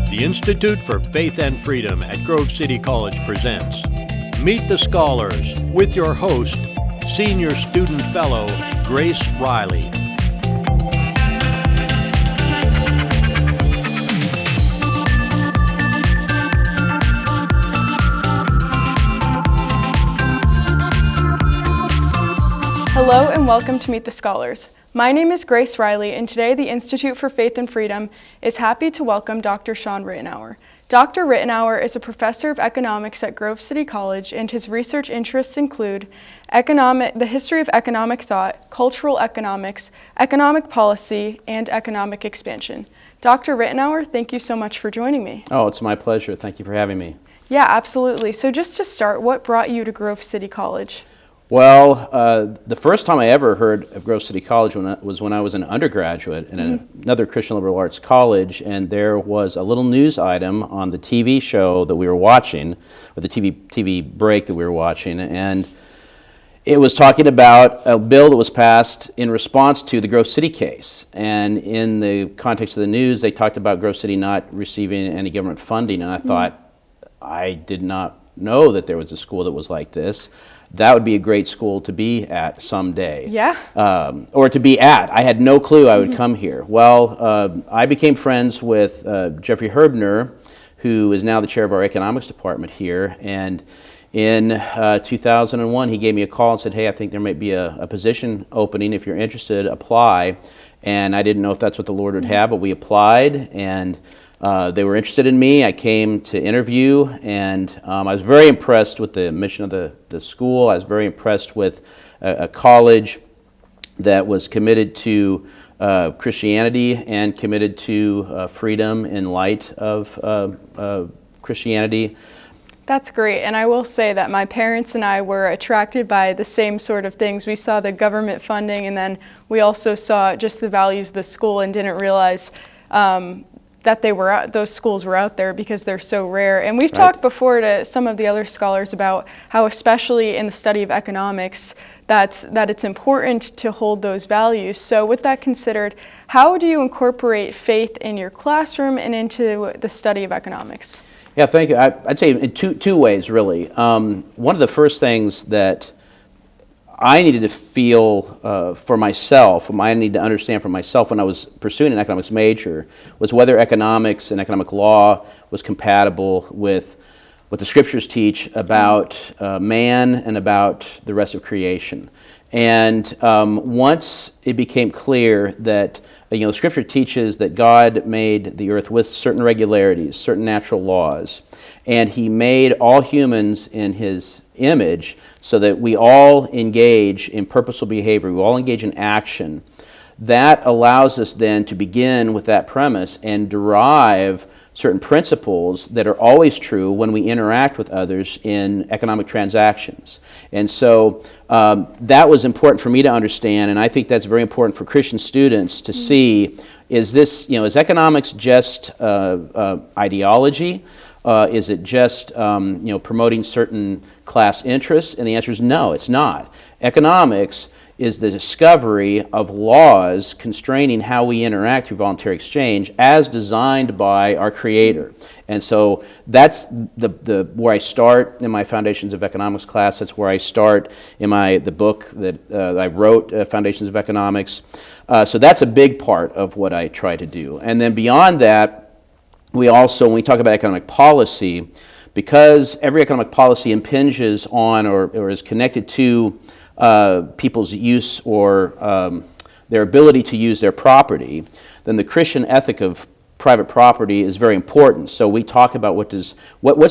The Institute for Faith and Freedom at Grove City College presents Meet the Scholars with your host, Senior Student Fellow Grace Riley. Hello and welcome to Meet the Scholars. My name is Grace Riley, and today the Institute for Faith and Freedom is happy to welcome Dr. Shawn Ritenour. Dr. Ritenour is a professor of economics at Grove City College, and his research interests include the history of economic thought, cultural economics, economic policy, and economic expansion. Dr. Ritenour, thank you so much for joining me. Oh, it's my pleasure. Thank you for having me. Yeah, absolutely. So just to start, what brought you to Grove City College? Well, the first time I ever heard of Grove City College was when I was an undergraduate in another Christian liberal arts college, and there was a little news item on the TV show that we were watching, or the TV break that we were watching, and it was talking about a bill that was passed in response to the Grove City case. And in the context of the news, they talked about Grove City not receiving any government funding, and I thought, I did not know that there was a school that was like this. That would be a great school to be at someday. Yeah. Or to be at. I had no clue I would come here. Well, I became friends with Jeffrey Herbner, who is now the chair of our economics department here. And in 2001, he gave me a call and said, hey, I think there might be a position opening. If you're interested, apply. And I didn't know if that's what the Lord would have, but we applied, and they were interested in me. I came to interview, and I was very impressed with the mission of the school. I was very impressed with a college that was committed to Christianity and committed to freedom in light of Christianity. That's great, and I will say that my parents and I were attracted by the same sort of things. We saw the government funding, and then we also saw just the values of the school and didn't realize that those schools were out there because they're so rare. And we've talked before to some of the other scholars about how, especially in the study of economics, that it's important to hold those values. So with that considered, how do you incorporate faith in your classroom and into the study of economics? Yeah, thank you. I'd say in two ways, really. One of the first things that I needed to feel for myself, I needed to understand for myself when I was pursuing an economics major, was whether economics and economic law was compatible with what the scriptures teach about man and about the rest of creation. And once it became clear that Scripture teaches that God made the earth with certain regularities, certain natural laws, and He made all humans in His image so that we all engage in purposeful behavior, we all engage in action. That allows us then to begin with that premise and derive certain principles that are always true when we interact with others in economic transactions. And so that was important for me to understand, and I think that's very important for Christian students to see, is economics just ideology? Is it just promoting certain class interests? And the answer is no, it's not. Economics is the discovery of laws constraining how we interact through voluntary exchange as designed by our Creator. And so that's where I start in my Foundations of Economics class. That's where I start in the book that I wrote, Foundations of Economics. So that's a big part of what I try to do. And then beyond that, we also, when we talk about economic policy, because every economic policy impinges on or is connected to people's use or their ability to use their property, then the Christian ethic of private property is very important. So we talk about what's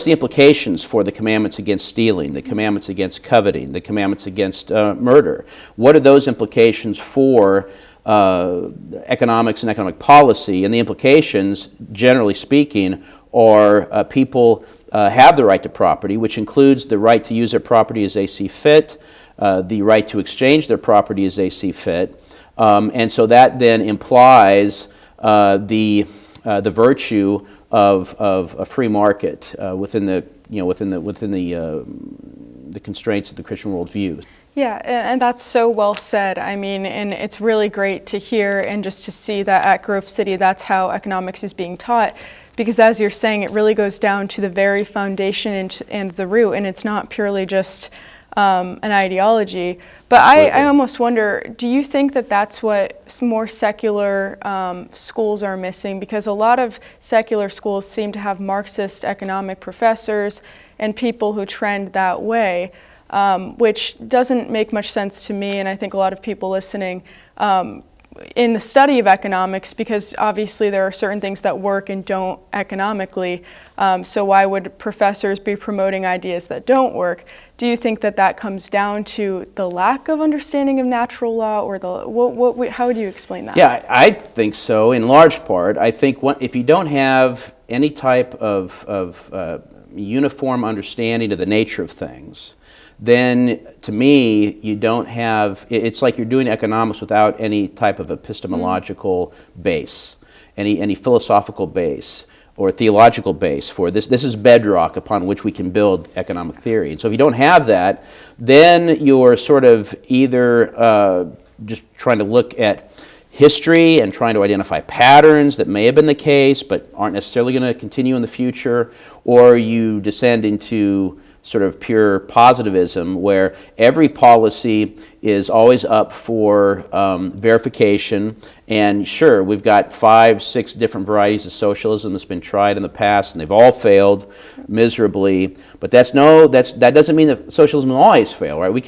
the implications for the commandments against stealing, the commandments against coveting, the commandments against murder. What are those implications for economics and economic policy? And the implications, generally speaking, are people have the right to property, which includes the right to use their property as they see fit, the right to exchange their property as they see fit, and so that then implies the virtue of a free market within the constraints of the Christian worldview. Yeah, and that's so well said. I mean, and it's really great to hear and just to see that at Grove City, that's how economics is being taught. Because as you're saying, it really goes down to the very foundation and the root, and it's not purely just an ideology. But I almost wonder, do you think that that's what more secular schools are missing? Because a lot of secular schools seem to have Marxist economic professors and people who trend that way. Which doesn't make much sense to me, and I think a lot of people listening, in the study of economics, because obviously there are certain things that work and don't economically, so why would professors be promoting ideas that don't work? Do you think that that comes down to the lack of understanding of natural law, or how would you explain that? Yeah, I think so, in large part. I think if you don't have any type of uniform understanding of the nature of things, then to me, you don't have, it's like you're doing economics without any type of epistemological base, any philosophical base or theological base for this. This is bedrock upon which we can build economic theory. And so if you don't have that, then you're sort of either just trying to look at history and trying to identify patterns that may have been the case but aren't necessarily going to continue in the future, or you descend into sort of pure positivism where every policy is always up for verification. And sure, we've got 5, 6 different varieties of socialism that's been tried in the past, and they've all failed miserably. But that doesn't mean that socialism will always fail, right? We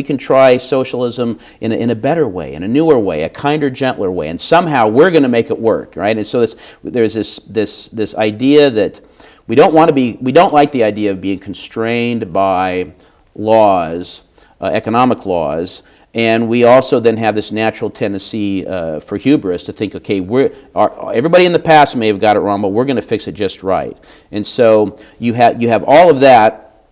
can try socialism in a better way, in a newer way, a kinder, gentler way, and somehow we're going to make it work, right? And so there's this idea that we don't like the idea of being constrained by laws, economic laws, and we also then have this natural tendency for hubris to think, okay, everybody in the past may have got it wrong, but we're going to fix it just right. And so you have all of that,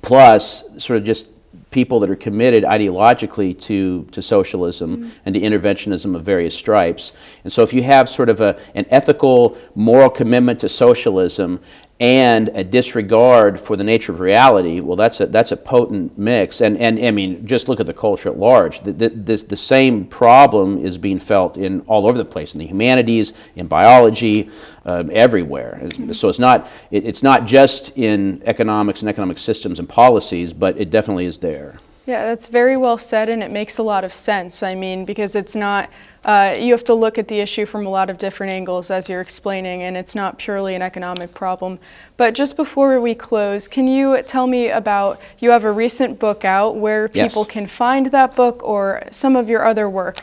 plus sort of just people that are committed ideologically to socialism and to interventionism of various stripes. And so if you have sort of an ethical, moral commitment to socialism and a disregard for the nature of reality, well, that's a potent mix. And I mean, just look at the culture at large. The same problem is being felt all over the place, in the humanities, in biology, everywhere. So it's not just in economics and economic systems and policies, but it definitely is there. Yeah, that's very well said, and it makes a lot of sense. I mean, because it's not, you have to look at the issue from a lot of different angles as you're explaining, and it's not purely an economic problem. But just before we close, can you tell me about, you have a recent book out, where people can find that book or some of your other work?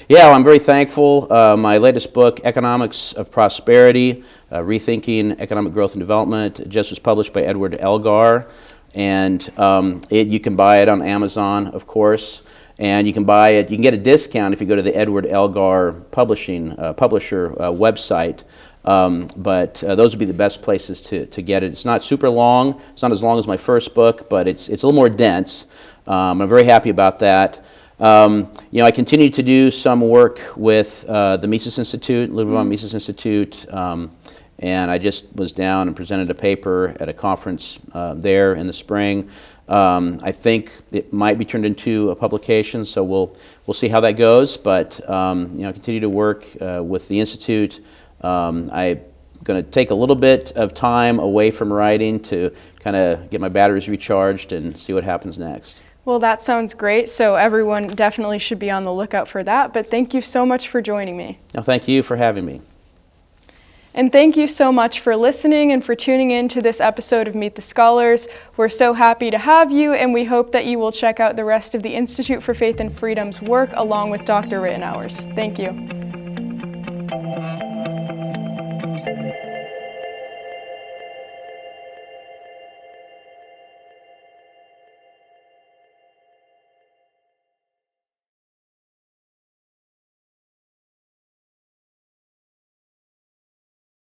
Yeah, well, I'm very thankful. My latest book, Economics of Prosperity, Rethinking Economic Growth and Development, just was published by Edward Elgar. And you can buy it on Amazon, of course, and you can get a discount if you go to the Edward Elgar publisher website. But those would be the best places to get it. It's not super long. It's not as long as my first book, but it's a little more dense. I'm very happy about that. I continue to do some work with the Mises Institute, Livermont Mises Institute. And I just was down and presented a paper at a conference there in the spring. I think it might be turned into a publication, so we'll see how that goes. But continue to work with the institute. I'm going to take a little bit of time away from writing to kind of get my batteries recharged and see what happens next. Well, that sounds great. So everyone definitely should be on the lookout for that. But thank you so much for joining me. No, thank you for having me. And thank you so much for listening and for tuning in to this episode of Meet the Scholars. We're so happy to have you, and we hope that you will check out the rest of the Institute for Faith and Freedom's work along with Dr. Ritenour's. Thank you.